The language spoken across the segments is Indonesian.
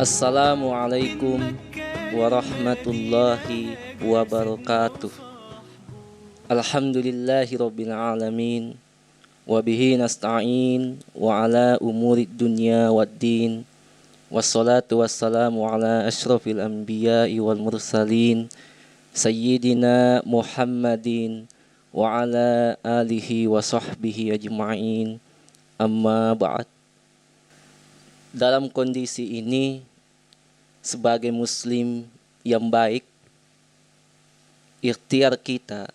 Assalamualaikum warahmatullahi wabarakatuh. Alhamdulillahi rabbil alamin. Wabihi nasta'in wa ala umurid dunya waddin. Wassalatu wassalamu ala ashrafil anbiya'i wal mursalin Sayyidina Muhammadin wa ala alihi wa sahbihi ajma'in. Amma ba'd. Dalam kondisi ini, sebagai muslim yang baik, ikhtiar kita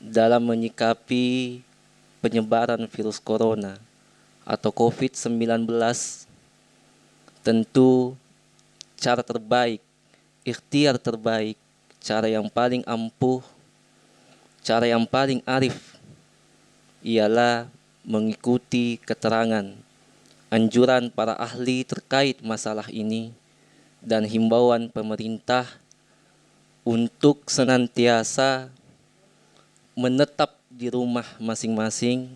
dalam menyikapi penyebaran virus corona atau COVID-19, tentu cara terbaik, ikhtiar terbaik, cara yang paling ampuh, cara yang paling arif ialah mengikuti keterangan, anjuran para ahli terkait masalah ini dan himbauan pemerintah untuk senantiasa menetap di rumah masing-masing,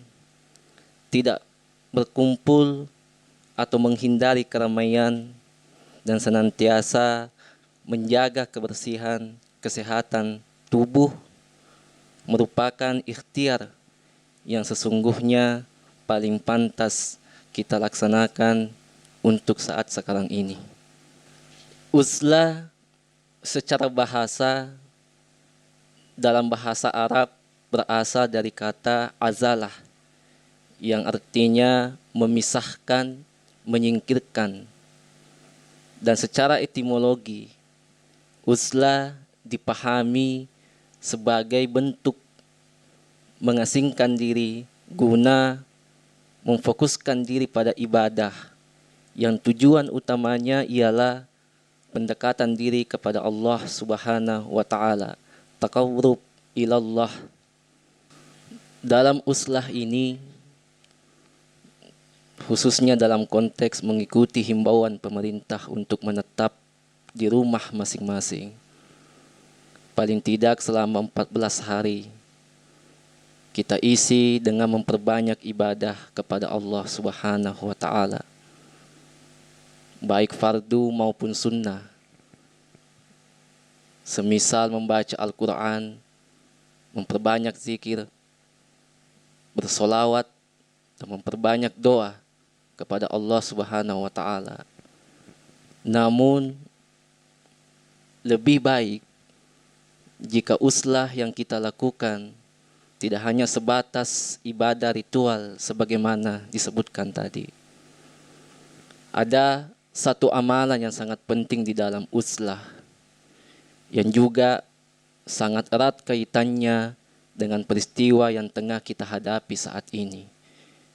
tidak berkumpul atau menghindari keramaian, dan senantiasa menjaga kebersihan, kesehatan tubuh merupakan ikhtiar yang sesungguhnya paling pantas kita laksanakan untuk saat sekarang ini. Uzlah secara bahasa dalam bahasa Arab berasal dari kata azalah yang artinya memisahkan, menyingkirkan. Dan secara etimologi, uzlah dipahami sebagai bentuk mengasingkan diri guna memfokuskan diri pada ibadah yang tujuan utamanya ialah pendekatan diri kepada Allah Subhanahu wa taala, taqarrub ilallah. Dalam uzlah ini, khususnya dalam konteks mengikuti himbauan pemerintah untuk menetap di rumah masing-masing paling tidak selama 14 hari, kita isi dengan memperbanyak ibadah kepada Allah Subhanahu wa taala, baik fardu maupun sunnah. Semisal membaca Al-Quran, memperbanyak zikir, bersolawat, dan memperbanyak doa kepada Allah Subhanahu wa taala. Namun lebih baik jika uzlah yang kita lakukan tidak hanya sebatas ibadah ritual sebagaimana disebutkan tadi. Ada satu amalan yang sangat penting di dalam uzlah yang juga sangat erat kaitannya dengan peristiwa yang tengah kita hadapi saat ini,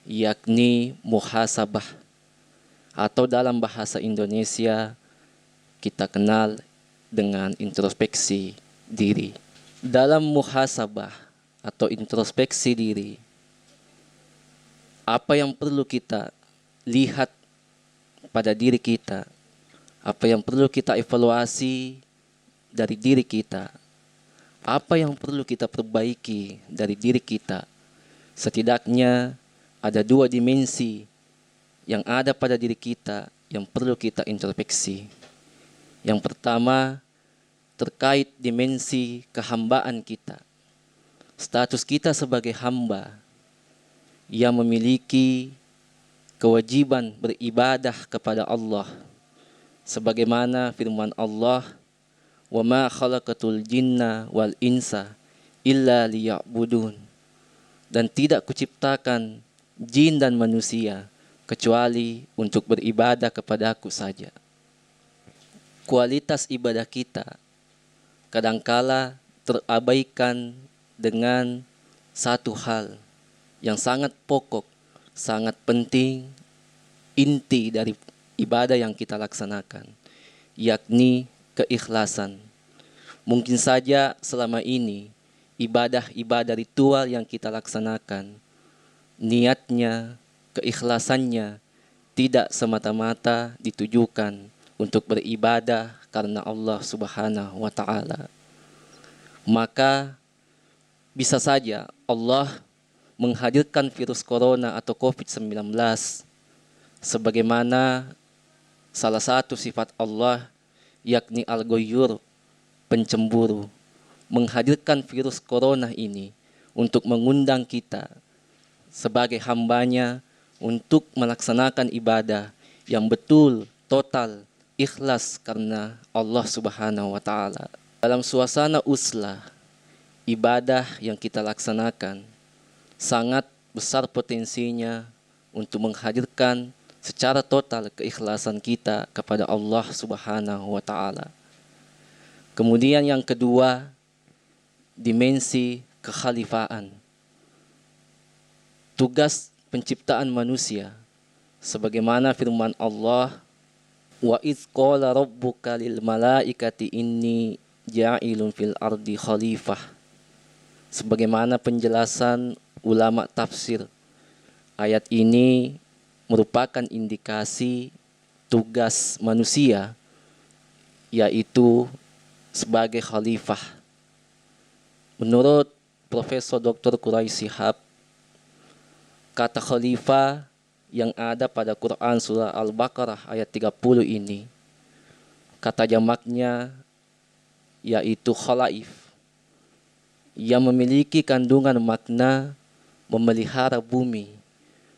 yakni muhasabah, atau dalam bahasa Indonesia kita kenal dengan introspeksi diri. Dalam muhasabah atau introspeksi diri, apa yang perlu kita lihat pada diri kita, apa yang perlu kita evaluasi dari diri kita, apa yang perlu kita perbaiki dari diri kita. Setidaknya ada dua dimensi yang ada pada diri kita yang perlu kita introspeksi. Yang pertama, terkait dimensi kehambaan kita. Status kita sebagai hamba yang memiliki kewajiban beribadah kepada Allah, sebagaimana firman Allah, "Wa ma khalaqatul jinna wal insa illa liya'budun." Dan tidak kuciptakan jin dan manusia kecuali untuk beribadah kepadaku saja. Kualitas ibadah kita kadangkala terabaikan dengan satu hal yang sangat pokok, sangat penting, inti dari ibadah yang kita laksanakan, yakni keikhlasan. Mungkin saja selama ini ibadah-ibadah ritual yang kita laksanakan, niatnya, keikhlasannya tidak semata-mata ditujukan untuk beribadah karena Allah Subhanahu wa taala. Maka bisa saja Allah menghadirkan virus corona atau COVID-19 sebagaimana salah satu sifat Allah yakni Al-Ghayyur, pencemburu, menghadirkan virus corona ini untuk mengundang kita sebagai hambanya untuk melaksanakan ibadah yang betul, total, ikhlas karena Allah Subhanahu wa Ta'ala. Dalam suasana uslah, ibadah yang kita laksanakan sangat besar potensinya untuk menghadirkan secara total keikhlasan kita kepada Allah Subhanahu wa Ta'ala. Kemudian yang kedua, dimensi kekhalifaan. Tugas penciptaan manusia sebagaimana firman Allah, wa idz qala rabbuka lil malaikati inni ja'ilun fil ardi khalifah. Sebagaimana penjelasan ulama tafsir, ayat ini merupakan indikasi tugas manusia yaitu sebagai khalifah. Menurut Profesor Dr. Quraisy Shihab, kata khalifah yang ada pada Quran surah Al-Baqarah ayat 30 ini, kata jamaknya yaitu khalaif, yang memiliki kandungan makna memelihara bumi,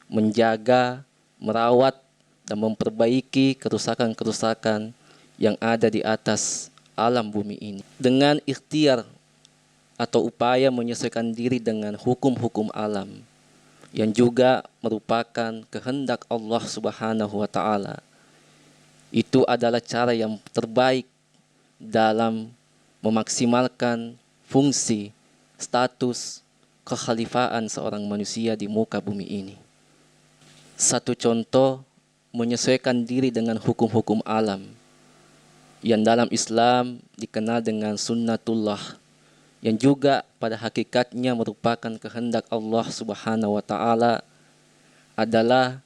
menjaga, merawat, dan memperbaiki kerusakan-kerusakan yang ada di atas alam bumi ini. Dengan ikhtiar atau upaya menyesuaikan diri dengan hukum-hukum alam, yang juga merupakan kehendak Allah Subhanahu wa Ta'ala. Itu adalah cara yang terbaik dalam memaksimalkan fungsi, status, kekhalifaan seorang manusia di muka bumi ini. Satu contoh, menyesuaikan diri dengan hukum-hukum alam yang dalam Islam dikenal dengan sunnatullah, yang juga pada hakikatnya merupakan kehendak Allah Subhanahu wa Ta'ala, adalah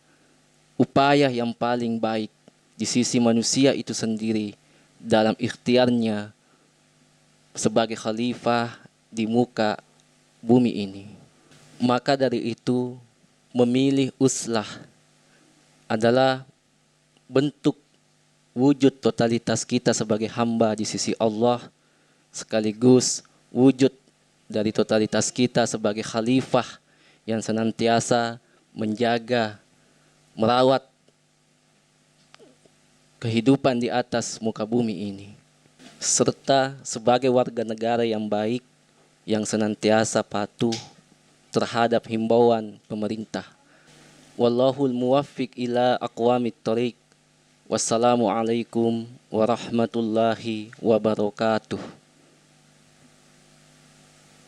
upaya yang paling baik di sisi manusia itu sendiri dalam ikhtiarnya sebagai khalifah di muka bumi ini. Maka dari itu, memilih uslah adalah bentuk wujud totalitas kita sebagai hamba di sisi Allah, sekaligus wujud dari totalitas kita sebagai khalifah yang senantiasa menjaga, merawat kehidupan di atas muka bumi ini, serta sebagai warga negara yang baik yang senantiasa patuh terhadap himbauan pemerintah. Wallahul muwaffiq ila aqwamit thoriq. Wassalamualaikum warahmatullahi wabarakatuh.